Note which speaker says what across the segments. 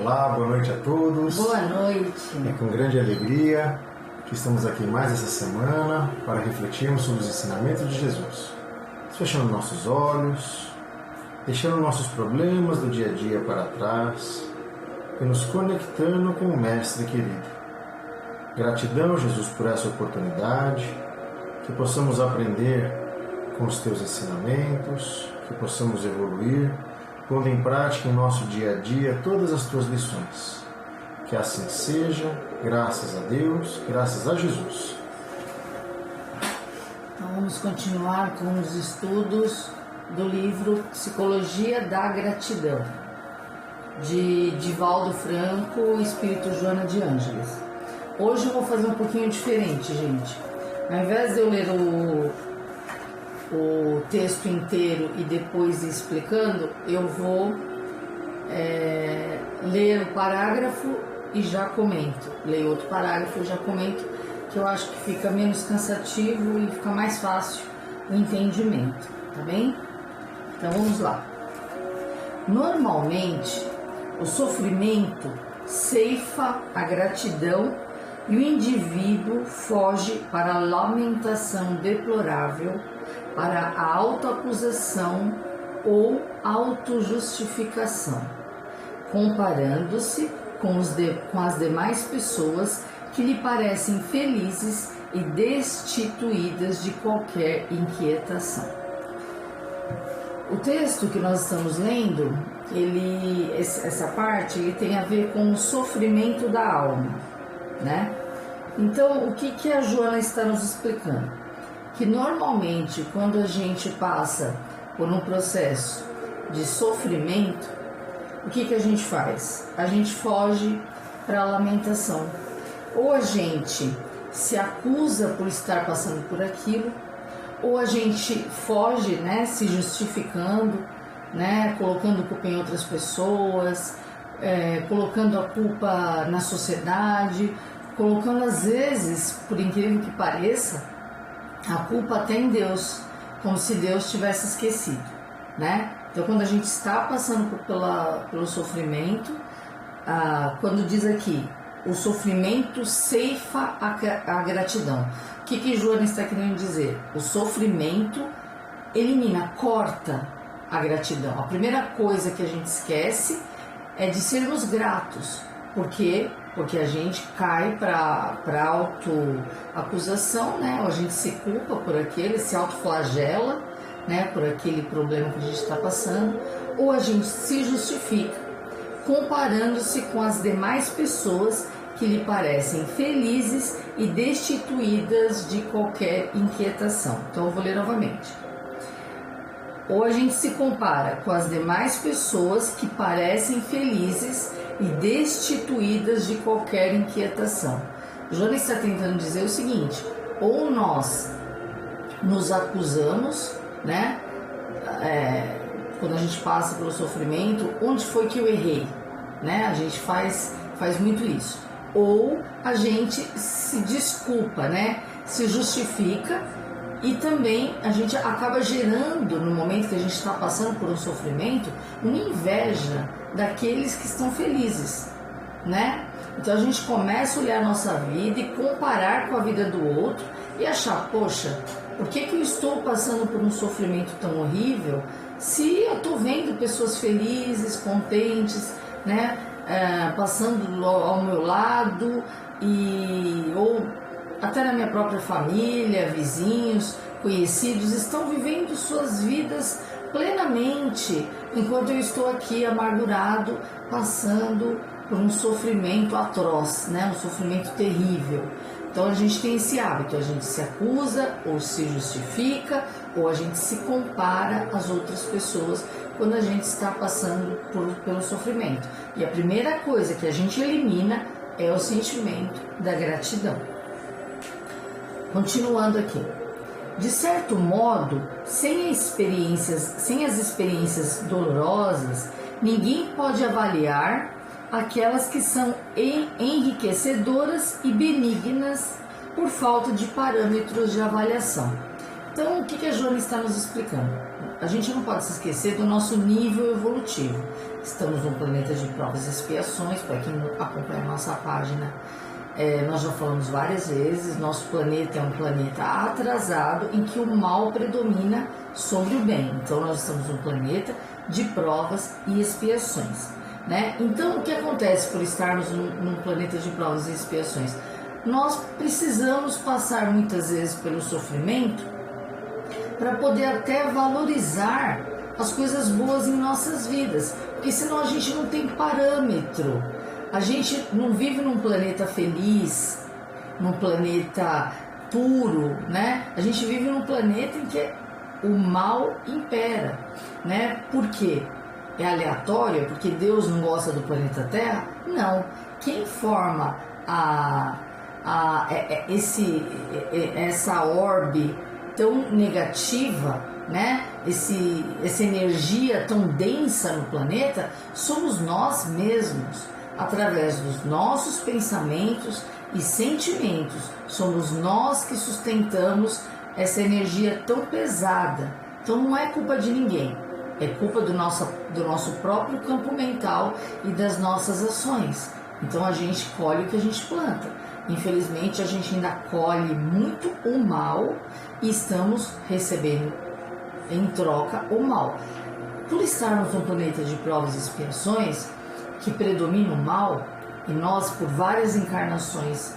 Speaker 1: Olá, boa noite a todos.
Speaker 2: Boa noite.
Speaker 1: É com grande alegria que estamos aqui mais essa semana para refletirmos sobre os ensinamentos de Jesus. Fechando nossos olhos, deixando nossos problemas do dia a dia para trás e nos conectando com o Mestre querido. Gratidão, Jesus, por essa oportunidade, que possamos aprender com os teus ensinamentos, que possamos evoluir, pondo em prática em nosso dia a dia todas as tuas lições. Que assim seja, graças a Deus, graças a Jesus.
Speaker 2: Então vamos continuar com os estudos do livro Psicologia da Gratidão, de Divaldo Franco e Espírito Joana de Ângeles. Hoje eu vou fazer um pouquinho diferente, gente. Ao invés de eu ler o texto inteiro e depois ir explicando, eu vou ler o parágrafo e já comento. Leio outro parágrafo e já comento, que eu acho que fica menos cansativo e fica mais fácil o entendimento, tá bem? Então vamos lá. Normalmente, o sofrimento ceifa a gratidão e o indivíduo foge para a lamentação deplorável, para a autoacusação ou autojustificação, comparando-se com as demais pessoas que lhe parecem felizes e destituídas de qualquer inquietação. O texto que nós estamos lendo, essa parte, ele tem a ver com o sofrimento da alma, né? Então, o que a Joana está nos explicando? Que normalmente, quando a gente passa por um processo de sofrimento, o que a gente faz? A gente foge para a lamentação. Ou a gente se acusa por estar passando por aquilo, ou a gente foge, né, se justificando, né, colocando culpa em outras pessoas, colocando a culpa na sociedade, colocando às vezes, por incrível que pareça, a culpa até em Deus, como se Deus tivesse esquecido, né? Então, quando a gente está passando pelo sofrimento, quando diz aqui, o sofrimento ceifa a gratidão. O que Joana está querendo dizer? O sofrimento elimina, corta a gratidão. A primeira coisa que a gente esquece é de sermos gratos. Por quê? Porque a gente cai para autoacusação, né? Ou a gente se culpa por aquele, se autoflagela, né? Por aquele problema que a gente está passando, ou a gente se justifica, comparando-se com as demais pessoas que lhe parecem felizes e destituídas de qualquer inquietação. Então eu vou ler novamente. Ou a gente se compara com as demais pessoas que parecem felizes e destituídas de qualquer inquietação. Joana está tentando dizer o seguinte: ou nós nos acusamos, né? Quando a gente passa pelo sofrimento, onde foi que eu errei, né? A gente faz muito isso. Ou a gente se desculpa, né? Se justifica, e também a gente acaba gerando, no momento que a gente está passando por um sofrimento, uma inveja daqueles que estão felizes, né? Então a gente começa a olhar a nossa vida e comparar com a vida do outro e achar, poxa, por que eu estou passando por um sofrimento tão horrível se eu estou vendo pessoas felizes, contentes, né? Passando ao meu lado, ou até na minha própria família, vizinhos, conhecidos, estão vivendo suas vidas plenamente, enquanto eu estou aqui amargurado, passando por um sofrimento atroz, né? Um sofrimento terrível. Então a gente tem esse hábito, a gente se acusa, ou se justifica, ou a gente se compara às outras pessoas quando a gente está passando pelo sofrimento. E a primeira coisa que a gente elimina é o sentimento da gratidão. Continuando aqui. De certo modo, sem as experiências dolorosas, ninguém pode avaliar aquelas que são enriquecedoras e benignas por falta de parâmetros de avaliação. Então, o que a Joana está nos explicando? a gente não pode se esquecer do nosso nível evolutivo. Estamos num planeta de provas e expiações. Para quem acompanha a nossa página, nós já falamos várias vezes, nosso planeta é um planeta atrasado em que o mal predomina sobre o bem. Então nós estamos num planeta de provas e expiações, né? Então o que acontece por estarmos num planeta de provas e expiações? Nós precisamos passar muitas vezes pelo sofrimento para poder até valorizar as coisas boas em nossas vidas, porque senão a gente não tem parâmetro. A gente não vive num planeta feliz, num planeta puro, né? A gente vive num planeta em que o mal impera, né? Por quê? É aleatório? Porque Deus não gosta do planeta Terra? Não. Quem forma essa orbe tão negativa, né? Essa energia tão densa no planeta, somos nós mesmos, através dos nossos pensamentos e sentimentos. Somos nós que sustentamos essa energia tão pesada. Então não é culpa de ninguém, é culpa do nosso próprio campo mental e das nossas ações. Então a gente colhe o que a gente planta. Infelizmente a gente ainda colhe muito o mal e estamos recebendo em troca o mal. Por estarmos num planeta de provas e expiações que predomina o mal, e nós por várias encarnações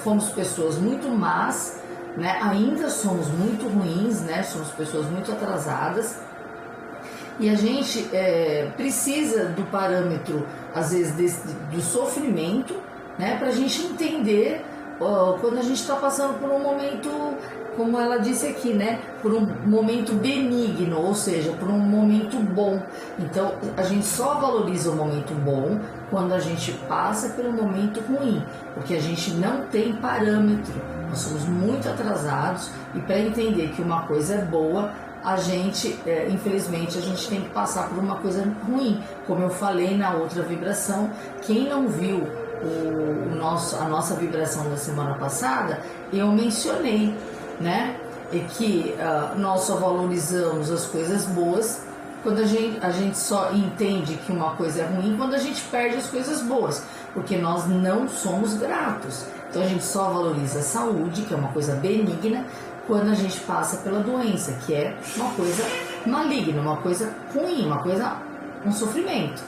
Speaker 2: fomos pessoas muito más, né? Ainda somos muito ruins, né? Somos pessoas muito atrasadas, e a gente precisa do parâmetro, às vezes, do sofrimento, né? Para a gente entender quando a gente está passando por um momento, como ela disse aqui, né? Por um momento benigno, ou seja, por um momento bom. Então, a gente só valoriza o momento bom quando a gente passa pelo momento ruim, porque a gente não tem parâmetro. Nós somos muito atrasados, e para entender que uma coisa é boa, a gente, infelizmente, a gente tem que passar por uma coisa ruim. Como eu falei na outra vibração, quem não viu a nossa vibração da semana passada, eu mencionei, né? É que nós só valorizamos as coisas boas quando a gente só entende que uma coisa é ruim quando a gente perde as coisas boas, porque nós não somos gratos. Então a gente só valoriza a saúde, que é uma coisa benigna, quando a gente passa pela doença, que é uma coisa maligna, uma coisa ruim, um sofrimento.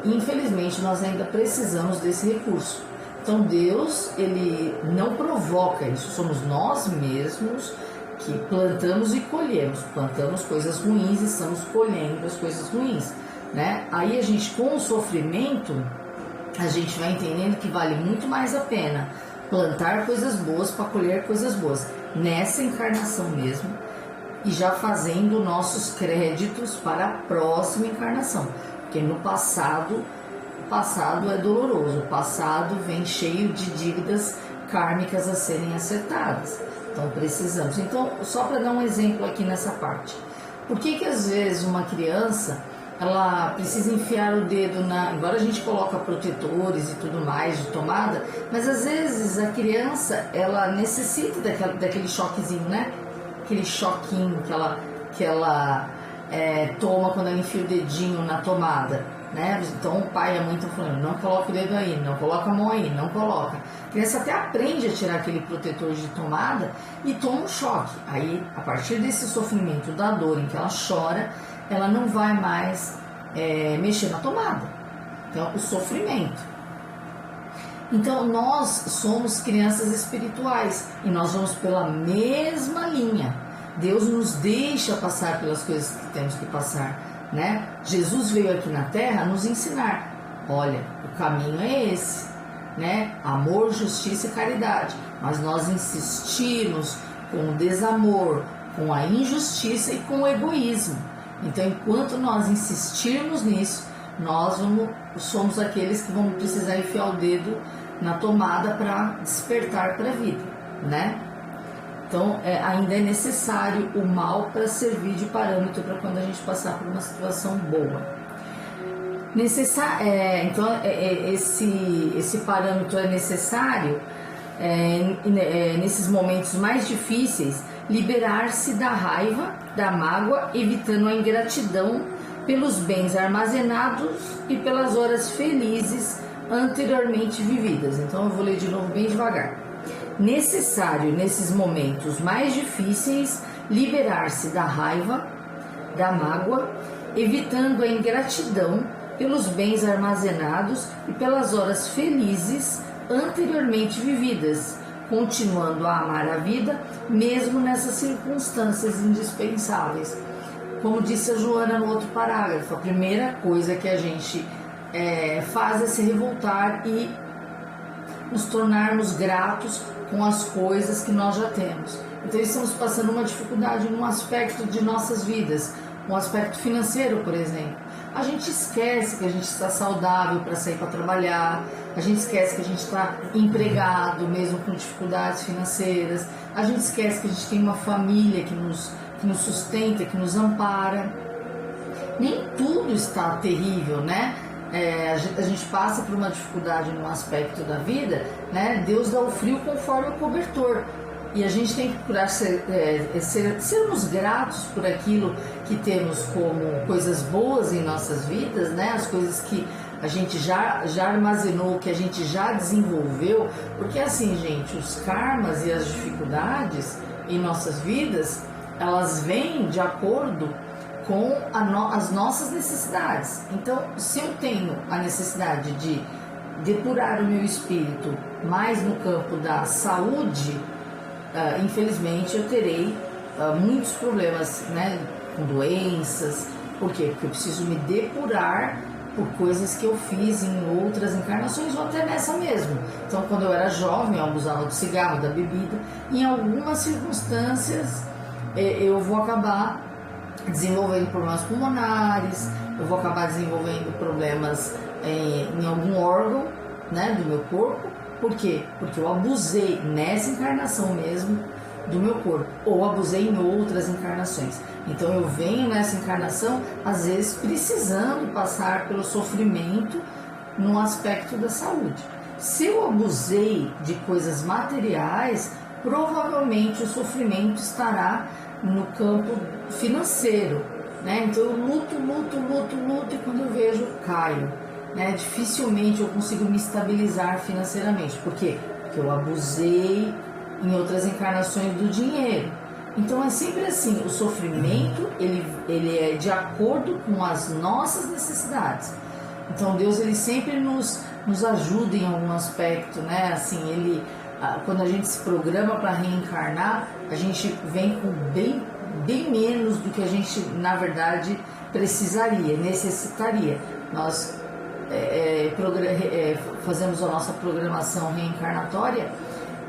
Speaker 2: Infelizmente nós ainda precisamos desse recurso. Então Deus, ele não provoca isso, somos nós mesmos que plantamos e colhemos. Plantamos coisas ruins e estamos colhendo as coisas ruins, né? Aí a gente, com o sofrimento, a gente vai entendendo que vale muito mais a pena plantar coisas boas para colher coisas boas nessa encarnação mesmo, e já fazendo nossos créditos para a próxima encarnação, porque no passado, o passado é doloroso, o passado vem cheio de dívidas kármicas a serem acertadas. Então precisamos. Então, só para dar um exemplo aqui nessa parte, por que às vezes uma criança ela precisa enfiar o dedo embora a gente coloca protetores e tudo mais de tomada, mas às vezes a criança ela necessita daquele choquezinho, né? Aquele choquinho que ela toma quando ela enfia o dedinho na tomada, né? Então o pai e a mãe estão falando, não coloca o dedo aí, não coloca a mão aí, não coloca. A criança até aprende a tirar aquele protetor de tomada e toma um choque. Aí, a partir desse sofrimento, da dor em que ela chora, ela não vai mais mexer na tomada. Então, o sofrimento. Então, nós somos crianças espirituais e nós vamos pela mesma linha. Deus nos deixa passar pelas coisas que temos que passar, né? Jesus veio aqui na Terra nos ensinar. Olha, o caminho é esse, né? Amor, justiça e caridade. Mas nós insistimos com o desamor, com a injustiça e com o egoísmo. Então, enquanto nós insistirmos nisso, nós somos aqueles que vão precisar enfiar o dedo na tomada para despertar para a vida, né? Então, ainda é necessário o mal para servir de parâmetro para quando a gente passar por uma situação boa. Então, esse parâmetro é necessário nesses momentos mais difíceis, liberar-se da raiva, da mágoa, evitando a ingratidão pelos bens armazenados e pelas horas felizes anteriormente vividas. Então eu vou ler de novo bem devagar. Necessário, nesses momentos mais difíceis, liberar-se da raiva, da mágoa, evitando a ingratidão pelos bens armazenados e pelas horas felizes anteriormente vividas, continuando a amar a vida, mesmo nessas circunstâncias indispensáveis. Como disse a Joana no outro parágrafo, a primeira coisa que a gente faz é se revoltar e nos tornarmos gratos com as coisas que nós já temos. Então estamos passando uma dificuldade num aspecto de nossas vidas, um aspecto financeiro, por exemplo. A gente esquece que a gente está saudável para sair para trabalhar, a gente esquece que a gente está empregado, mesmo com dificuldades financeiras, a gente esquece que a gente tem uma família que nos sustenta, que nos ampara. Nem tudo está terrível, né? A gente passa por uma dificuldade num aspecto da vida, né? Deus dá o frio conforme o cobertor. E a gente tem que procurar sermos gratos por aquilo que temos como coisas boas em nossas vidas, né? As coisas que a gente já armazenou, que a gente já desenvolveu. Porque assim, gente, os karmas e as dificuldades em nossas vidas, elas vêm de acordo com as nossas necessidades. Então, se eu tenho a necessidade de depurar o meu espírito mais no campo da saúde, infelizmente eu terei muitos problemas, né, com doenças. Por quê? Porque eu preciso me depurar por coisas que eu fiz em outras encarnações ou até nessa mesmo. Então, quando eu era jovem, eu abusava do cigarro, da bebida. Em algumas circunstâncias eu vou acabar desenvolvendo problemas pulmonares, eu vou acabar desenvolvendo problemas em algum órgão, né, do meu corpo. Por quê? Porque eu abusei nessa encarnação mesmo do meu corpo, ou abusei em outras encarnações. Então eu venho nessa encarnação, às vezes, precisando passar pelo sofrimento no aspecto da saúde. Se eu abusei de coisas materiais, provavelmente o sofrimento estará no campo financeiro, né? Então eu luto e quando eu vejo, caio. Dificilmente eu consigo me estabilizar financeiramente. Por quê? Porque eu abusei em outras encarnações do dinheiro. Então é sempre assim, o sofrimento ele é de acordo com as nossas necessidades. Então Deus ele sempre nos ajuda em algum aspecto, né? Assim, quando a gente se programa para reencarnar, a gente vem com bem menos do que a gente na verdade precisaria, necessitaria. Nós fazemos a nossa programação reencarnatória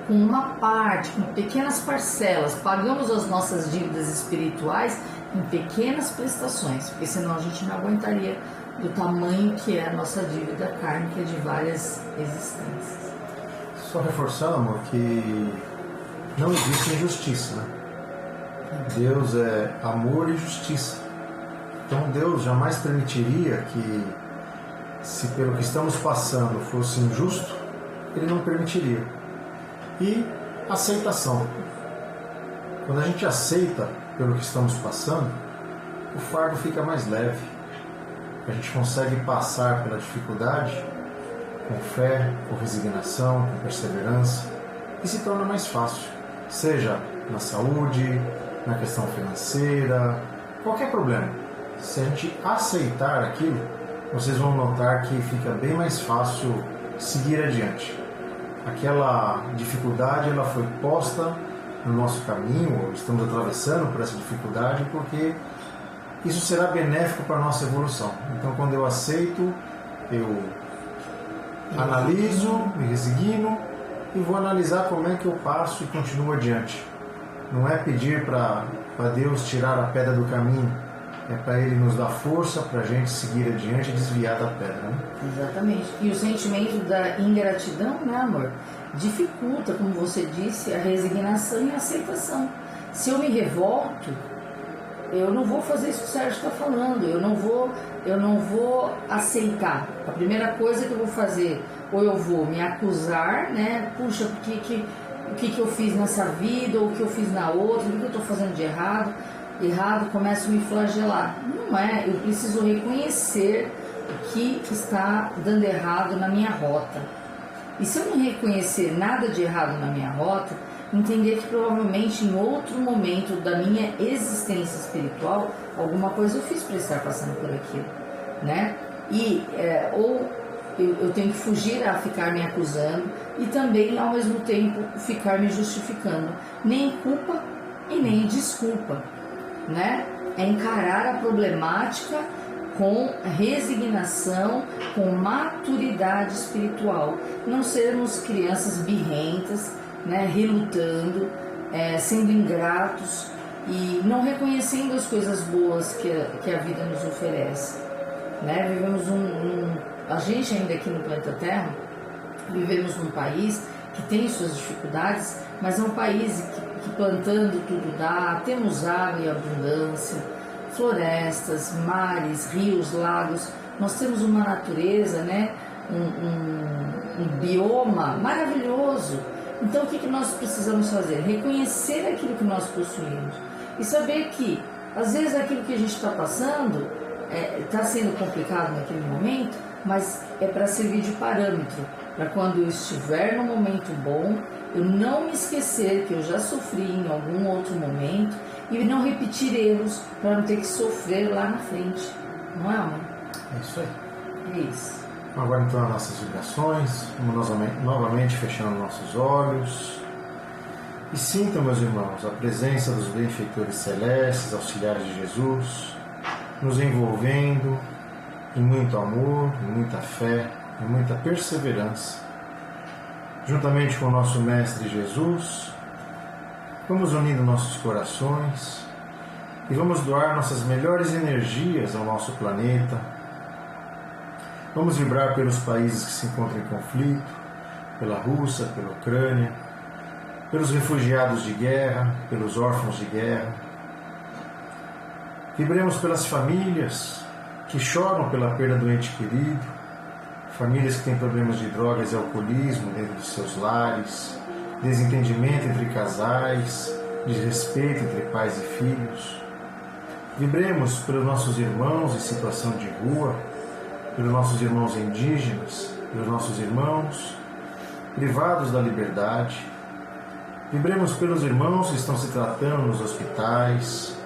Speaker 2: com uma parte, com pequenas parcelas, pagamos as nossas dívidas espirituais em pequenas prestações, porque senão a gente não aguentaria do tamanho que é a nossa dívida kármica de várias existências.
Speaker 1: Só reforçando, amor, que não existe injustiça, né? Deus é amor e justiça. Então Deus jamais permitiria que, se pelo que estamos passando fosse injusto, Ele não permitiria. E aceitação. Quando a gente aceita pelo que estamos passando, o fardo fica mais leve. A gente consegue passar pela dificuldade com fé, com resignação, com perseverança, e se torna mais fácil, seja na saúde, na questão financeira, qualquer problema. Se a gente aceitar aquilo, vocês vão notar que fica bem mais fácil seguir adiante. Aquela dificuldade ela foi posta no nosso caminho, estamos atravessando por essa dificuldade porque isso será benéfico para a nossa evolução. Então, quando eu aceito, eu analiso, me resigno e vou analisar como é que eu passo e continuo adiante. Não é pedir para Deus tirar a pedra do caminho, é para Ele nos dar força para a gente seguir adiante e desviar da pedra, né?
Speaker 2: Exatamente. E o sentimento da ingratidão, né, amor, dificulta, como você disse, a resignação e a aceitação. Se eu me revolto, eu não vou fazer isso que o Sérgio está falando, eu não vou aceitar. A primeira coisa que eu vou fazer, ou eu vou me acusar, né? Puxa, porque o que eu fiz nessa vida, ou o que eu fiz na outra, o que eu estou fazendo de errado, começo a me flagelar. Não é, eu preciso reconhecer o que está dando errado na minha rota. E se eu não reconhecer nada de errado na minha rota, entender que provavelmente em outro momento da minha existência espiritual, alguma coisa eu fiz para estar passando por aquilo, né? E ou eu tenho que fugir a ficar me acusando e também ao mesmo tempo ficar me justificando, nem culpa e nem desculpa, né? É encarar a problemática com resignação, com maturidade espiritual, não sermos crianças birrentas, né, relutando, sendo ingratos e não reconhecendo as coisas boas que a vida nos oferece, né? Vivemos a gente ainda aqui no planeta Terra, vivemos num país que tem suas dificuldades, mas é um país que plantando tudo dá, temos água em abundância, florestas, mares, rios, lagos, nós temos uma natureza, né, um bioma maravilhoso. Então o que nós precisamos fazer? Reconhecer aquilo que nós possuímos e saber que às vezes aquilo que a gente está passando está sendo complicado naquele momento, mas é para servir de parâmetro, para quando eu estiver no momento bom, eu não me esquecer que eu já sofri em algum outro momento e não repetir erros para não ter que sofrer lá na frente. Não é, amor?
Speaker 1: É isso aí.
Speaker 2: É isso.
Speaker 1: Agora então as nossas vibrações, novamente fechando nossos olhos. E sintam, meus irmãos, a presença dos benfeitores celestes, auxiliares de Jesus, nos envolvendo em muito amor, em muita fé, em muita perseverança. Juntamente com o nosso Mestre Jesus, vamos unindo nossos corações e vamos doar nossas melhores energias ao nosso planeta. Vamos vibrar pelos países que se encontram em conflito, pela Rússia, pela Ucrânia, pelos refugiados de guerra, pelos órfãos de guerra. Vibremos pelas famílias que choram pela perda do ente querido, famílias que têm problemas de drogas e alcoolismo dentro de seus lares, desentendimento entre casais, desrespeito entre pais e filhos. Vibremos pelos nossos irmãos em situação de rua, pelos nossos irmãos indígenas, pelos nossos irmãos privados da liberdade. Vibremos pelos irmãos que estão se tratando nos hospitais,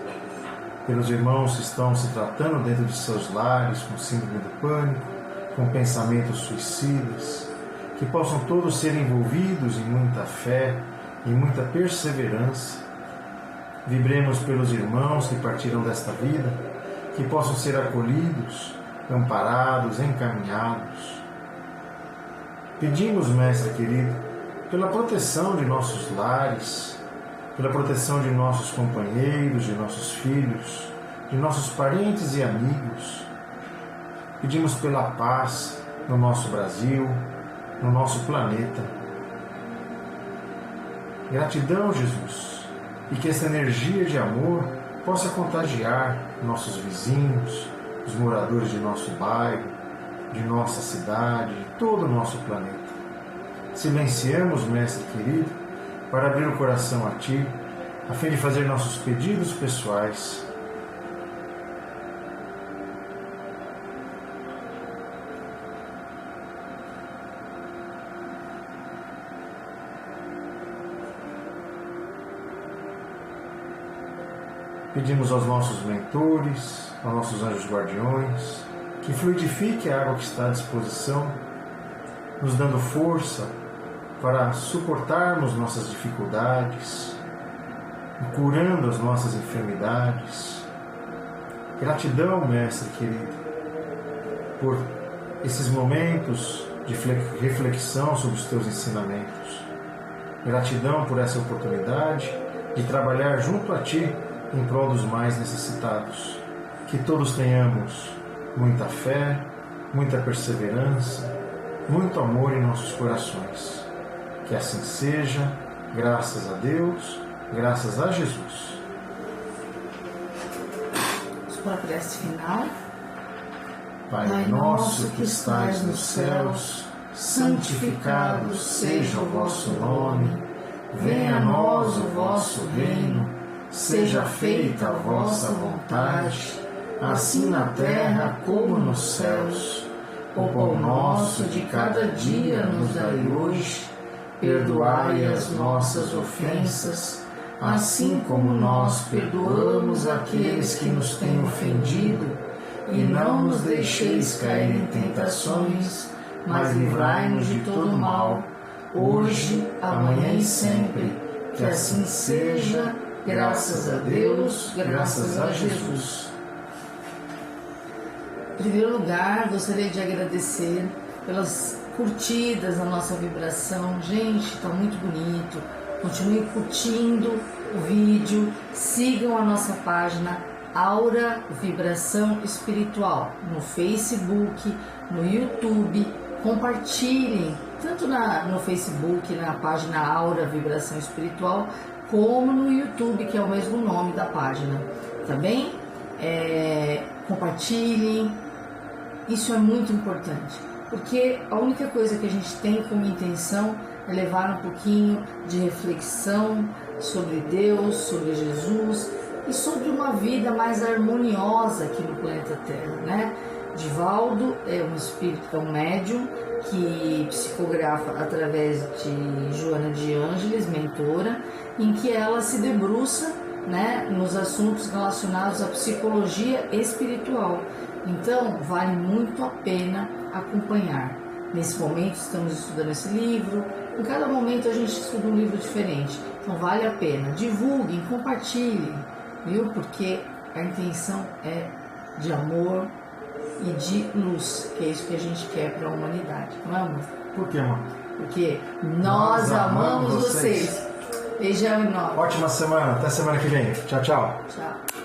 Speaker 1: pelos irmãos que estão se tratando dentro de seus lares com síndrome do pânico, com pensamentos suicidas, que possam todos ser envolvidos em muita fé, em muita perseverança. Vibremos pelos irmãos que partiram desta vida, que possam ser acolhidos, amparados, encaminhados. Pedimos, Mestre querido, pela proteção de nossos lares, pela proteção de nossos companheiros, de nossos filhos, de nossos parentes e amigos. Pedimos pela paz no nosso Brasil, no nosso planeta. Gratidão, Jesus, e que essa energia de amor possa contagiar nossos vizinhos, os moradores de nosso bairro, de nossa cidade, de todo o nosso planeta. Silenciamos, Mestre querido, para abrir o coração a Ti, a fim de fazer nossos pedidos pessoais. Pedimos aos nossos mentores, aos nossos anjos guardiões, que fluidifique a água que está à disposição, nos dando força para suportarmos nossas dificuldades, curando as nossas enfermidades. Gratidão, Mestre querido, por esses momentos de reflexão sobre os Teus ensinamentos. Gratidão por essa oportunidade de trabalhar junto a Ti em prol dos mais necessitados. Que todos tenhamos muita fé, muita perseverança, muito amor em nossos corações. Que assim seja, graças a Deus, graças a Jesus.
Speaker 2: Vamos para a prece final.
Speaker 1: Pai nosso que estais nos céus, santificado seja o vosso nome. Venha a nós o vosso reino, seja feita a vossa vontade, assim na terra como nos céus. O pão nosso de cada dia nos dai hoje, perdoai as nossas ofensas, assim como nós perdoamos aqueles que nos têm ofendido, e não nos deixeis cair em tentações, mas livrai-nos de todo mal, hoje, amanhã e sempre. Que assim seja, graças a Deus, graças a Jesus.
Speaker 2: Em primeiro lugar, gostaria de agradecer pelas curtidas na nossa vibração. Gente, está muito bonito. Continue curtindo o vídeo. Sigam a nossa página Aura Vibração Espiritual no Facebook, no YouTube. Compartilhem tanto no Facebook, na página Aura Vibração Espiritual, como no YouTube, que é o mesmo nome da página. Tá bem? Compartilhem. Isso é muito importante, porque a única coisa que a gente tem como intenção é levar um pouquinho de reflexão sobre Deus, sobre Jesus e sobre uma vida mais harmoniosa aqui no planeta Terra, né? Divaldo é um espírito, é um médium que psicografa através de Joana de Ângeles, mentora, em que ela se debruça, né, nos assuntos relacionados à psicologia espiritual. Então, vale muito a pena acompanhar. Nesse momento, estamos estudando esse livro. Em cada momento, a gente estuda um livro diferente. Então, vale a pena. Divulguem, compartilhem, viu? Porque a intenção é de amor e de luz, que é isso que a gente quer para a humanidade. Não é, amor?
Speaker 1: Por que, amor?
Speaker 2: Porque nós amamos vocês. Beijão enorme.
Speaker 1: Ótima semana. Até semana que vem. Tchau, tchau.
Speaker 2: Tchau.